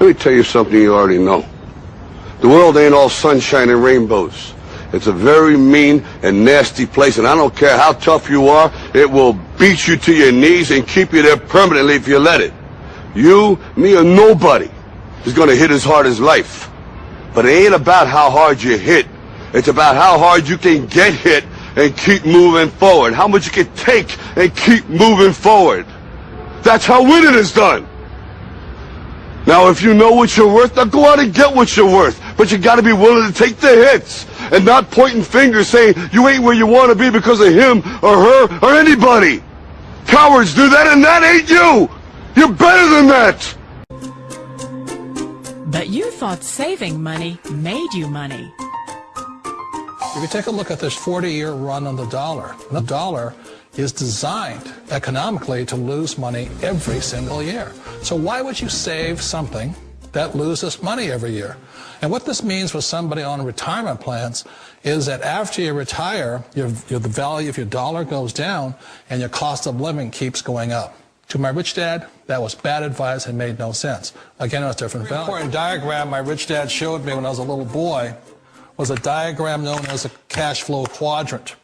Let me tell you something you already know. The world ain't all sunshine and rainbows. It's a very mean and nasty place, and I don't care how tough you are, it will beat you to your knees and keep you there permanently if you let it. You, me, or nobody is gonna hit as hard as life. But it ain't about how hard you hit. It's about how hard you can get hit and keep moving forward. How much you can take and keep moving forward. That's how winning is done. Now, if you know what you're worth, now go out and get what you're worth. But you gotta be willing to take the hits and not pointing fingers saying you ain't where you want to be because of him or her or anybody. Cowards do that, and that ain't you. You're better than that. But you thought saving money made you money. If you take a look at this 40-year run on the dollar is designed economically to lose money every single year. So why would you save something that loses money every year? And what this means for somebody on retirement plans is that after you retire, the value of your dollar goes down and your cost of living keeps going up. To my rich dad, that was bad advice and made no sense. Again, it was different value. The important diagram my rich dad showed me when I was a little boy was a diagram known as a cash flow quadrant.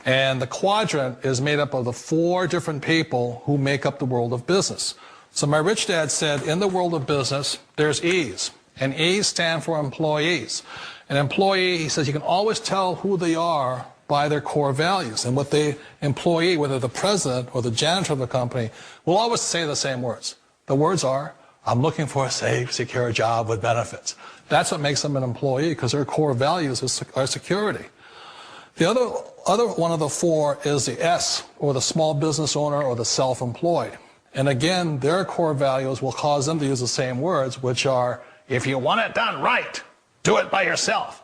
And the quadrant is made up of the 4 different people who make up the world of business. So my rich dad said, in the world of business, there's E's. And E's stand for employees. An employee, he says, you can always tell who they are by their core values. And what the employee, whether the president or the janitor of the company, will always say the same words. The words are, I'm looking for a safe, secure job with benefits. That's what makes them an employee, because their core values are security. The other one of the 4 is the S, or the small business owner or the self-employed. And again, their core values will cause them to use the same words, which are, if you want it done right, do it by yourself.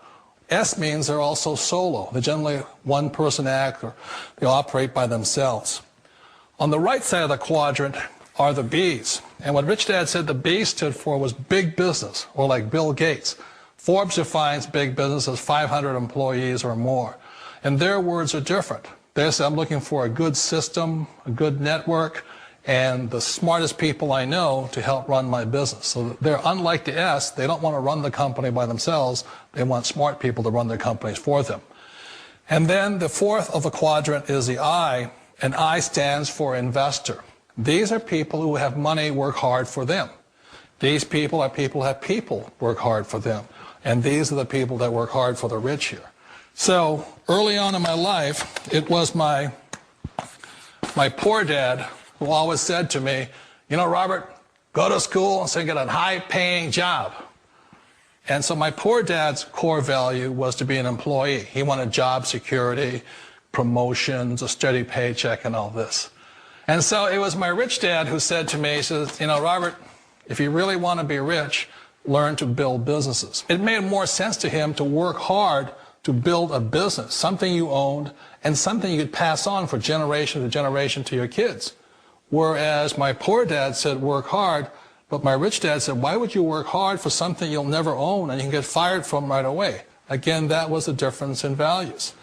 S means they're also solo. They're generally one-person act, or they operate by themselves. On the right side of the quadrant are the B's. And what Rich Dad said the B stood for was big business, or like Bill Gates. Forbes defines big business as 500 employees or more. And their words are different. They say, I'm looking for a good system, a good network, and the smartest people I know to help run my business. So they're unlike the S. They don't want to run the company by themselves. They want smart people to run their companies for them. And then the 4th of the quadrant is the I, and I stands for investor. These are people who have money work hard for them. These people are people who have people work hard for them. And these are the people that work hard for the rich here. So early on in my life, it was my poor dad who always said to me, you know, Robert, go to school and so get a high-paying job. And so my poor dad's core value was to be an employee. He wanted job security, promotions, a steady paycheck, and all this. And so it was my rich dad who said to me, he says, you know, Robert, if you really want to be rich, learn to build businesses. It made more sense to him to work hard to build a business, something you owned, and something you could pass on for generation to generation to your kids. Whereas my poor dad said work hard, but my rich dad said, why would you work hard for something you'll never own and you can get fired from right away? Again, that was the difference in values.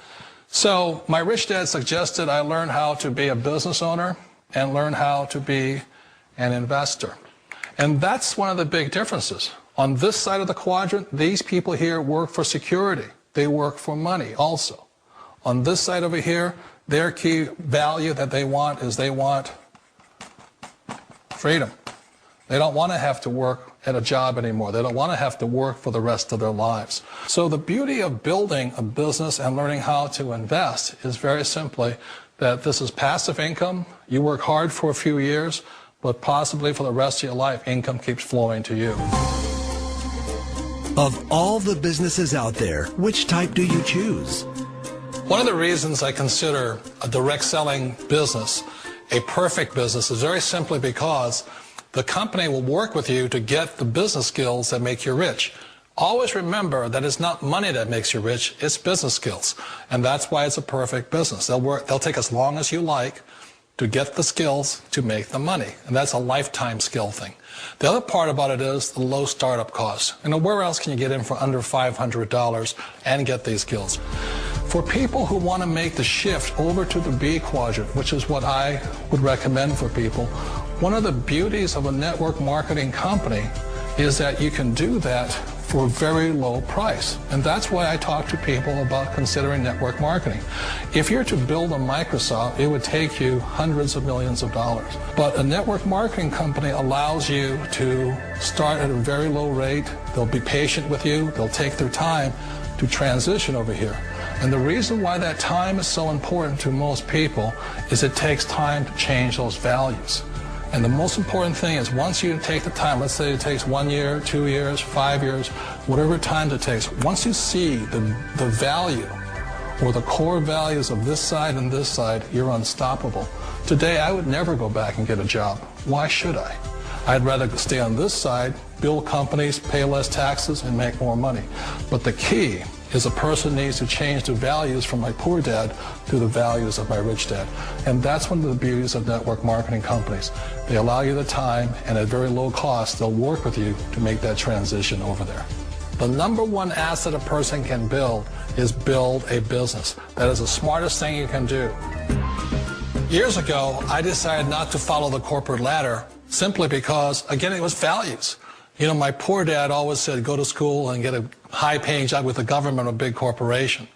So my rich dad suggested I learn how to be a business owner and learn how to be an investor. And that's one of the big differences. On this side of the quadrant, these people here work for security. They work for money also. On this side over here, their key value that they want is they want freedom. They don't want to have to work at a job anymore. They don't want to have to work for the rest of their lives. So the beauty of building a business and learning how to invest is very simply that this is passive income. You work hard for a few years, but possibly for the rest of your life, income keeps flowing to you. Of all the businesses out there, which type do you choose? One of the reasons I consider a direct selling business a perfect business is very simply because the company will work with you to get the business skills that make you rich. Always remember that it's not money that makes you rich, it's business skills. And that's why it's a perfect business. They'll take as long as you like to get the skills to make the money. And that's a lifetime skill thing. The other part about it is the low startup cost. You know, where else can you get in for under $500 and get these skills? For people who want to make the shift over to the B quadrant, which is what I would recommend for people, one of the beauties of a network marketing company is that you can do that for a very low price. And that's why I talk to people about considering network marketing. If you're to build a Microsoft, it would take you hundreds of millions of dollars. But a network marketing company allows you to start at a very low rate. They'll be patient with you. They'll take their time to transition over here. And the reason why that time is so important to most people is it takes time to change those values. And the most important thing is once you take the time, let's say it takes 1 year, 2 years, 5 years, whatever time it takes, once you see the value or the core values of this side and this side, you're unstoppable. Today, I would never go back and get a job. Why should I? I'd rather stay on this side, build companies, pay less taxes, and make more money. But the key is a person needs to change the values from my poor dad to the values of my rich dad. And that's one of the beauties of network marketing companies. They allow you the time, and at very low cost, they'll work with you to make that transition over there. The number one asset a person can build is build a business. That is the smartest thing you can do. Years ago, I decided not to follow the corporate ladder simply because, again, it was values. You know, my poor dad always said, go to school and get a high-paying job with the government or a big corporation.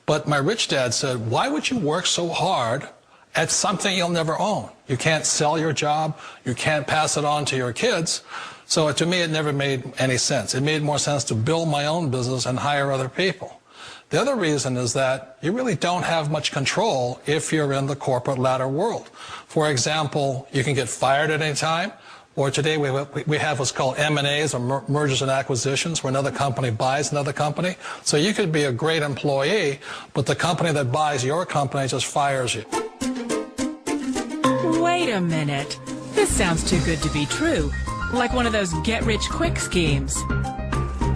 But my rich dad said, why would you work so hard at something you'll never own? You can't sell your job. You can't pass it on to your kids. So to me, it never made any sense. It made more sense to build my own business and hire other people. The other reason is that you really don't have much control if you're in the corporate ladder world. For example, you can get fired at any time. Or today we have what's called M&As, or mergers and acquisitions, where another company buys another company. So you could be a great employee, but the company that buys your company just fires you. Wait a minute. This sounds too good to be true. Like one of those get-rich-quick schemes.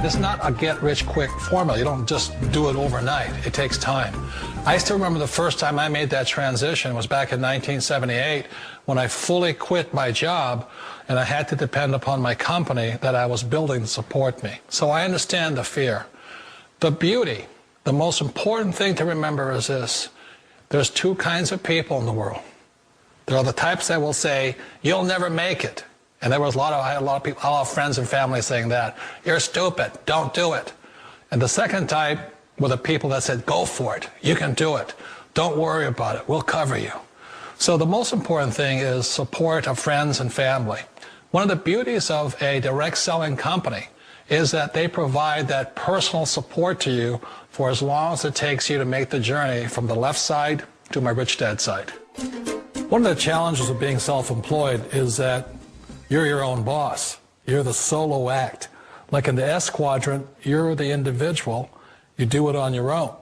It's not a get-rich-quick formula. You don't just do it overnight. It takes time. I still remember the first time I made that transition was back in 1978 when I fully quit my job and I had to depend upon my company that I was building to support me. So I understand the fear. The beauty, the most important thing to remember is this. There's two kinds of people in the world. There are the types that will say, you'll never make it. And I had a lot of people, a lot of friends and family saying that. You're stupid. Don't do it. And the second type were the people that said, go for it. You can do it. Don't worry about it. We'll cover you. So the most important thing is support of friends and family. One of the beauties of a direct selling company is that they provide that personal support to you for as long as it takes you to make the journey from the left side to my rich dad side. One of the challenges of being self-employed is that you're your own boss. You're the solo act. Like in the S quadrant, you're the individual. You do it on your own.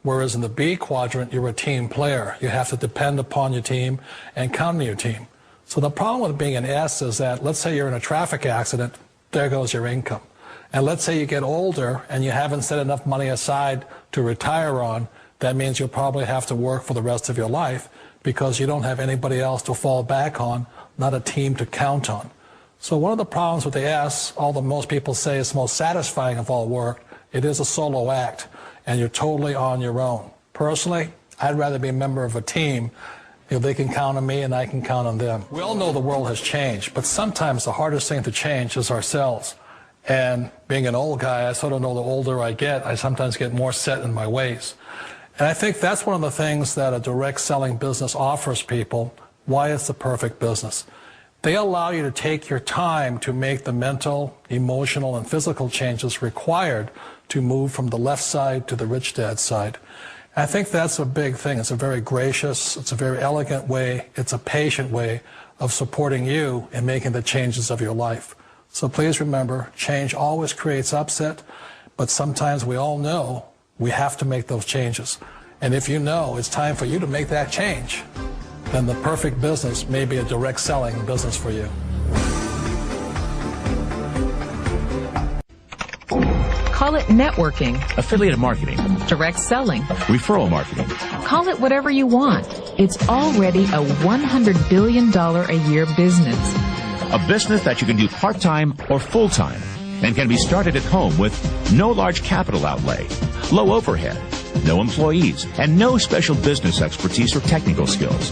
Whereas in the B quadrant, you're a team player. You have to depend upon your team and count on your team. So the problem with being an S is that, let's say you're in a traffic accident, there goes your income. And let's say you get older and you haven't set enough money aside to retire on, that means you'll probably have to work for the rest of your life because you don't have anybody else to fall back on, not a team to count on. So one of the problems with the S, although most people say it's most satisfying of all work, it is a solo act, and you're totally on your own. Personally, I'd rather be a member of a team if they can count on me and I can count on them. We all know the world has changed, but sometimes the hardest thing to change is ourselves. And being an old guy, I sort of know the older I get, I sometimes get more set in my ways. And I think that's one of the things that a direct selling business offers people, why it's the perfect business. They allow you to take your time to make the mental, emotional, and physical changes required to move from the left side to the rich dad side. I think that's a big thing. It's a very gracious, it's a very elegant way, it's a patient way of supporting you in making the changes of your life. So please remember, change always creates upset, but sometimes we all know we have to make those changes. And if you know it's time for you to make that change, then the perfect business may be a direct selling business for you. Call it networking, affiliate marketing, direct selling, referral marketing. Call it whatever you want. It's already a $100 billion a year business. A business that you can do part-time or full-time and can be started at home with no large capital outlay, low overhead, no employees, and no special business expertise or technical skills.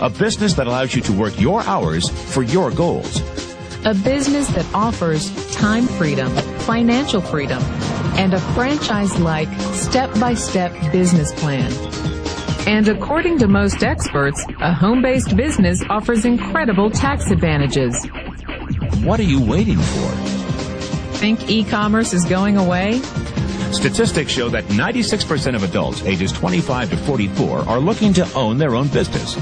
A business that allows you to work your hours for your goals. A business that offers time freedom, financial freedom, and a franchise-like, step-by-step business plan. And according to most experts, a home-based business offers incredible tax advantages. What are you waiting for? Think e-commerce is going away? Statistics show that 96% of adults ages 25 to 44 are looking to own their own business.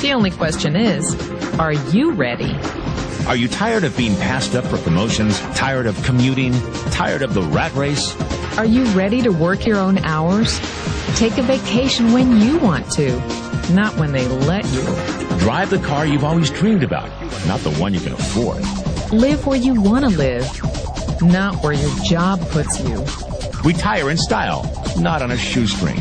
The only question is, are you ready? Are you tired of being passed up for promotions? Tired of commuting? Tired of the rat race? Are you ready to work your own hours? Take a vacation when you want to, not when they let you. Drive the car you've always dreamed about, not the one you can afford. Live where you want to live, not where your job puts you. Retire in style, not on a shoestring.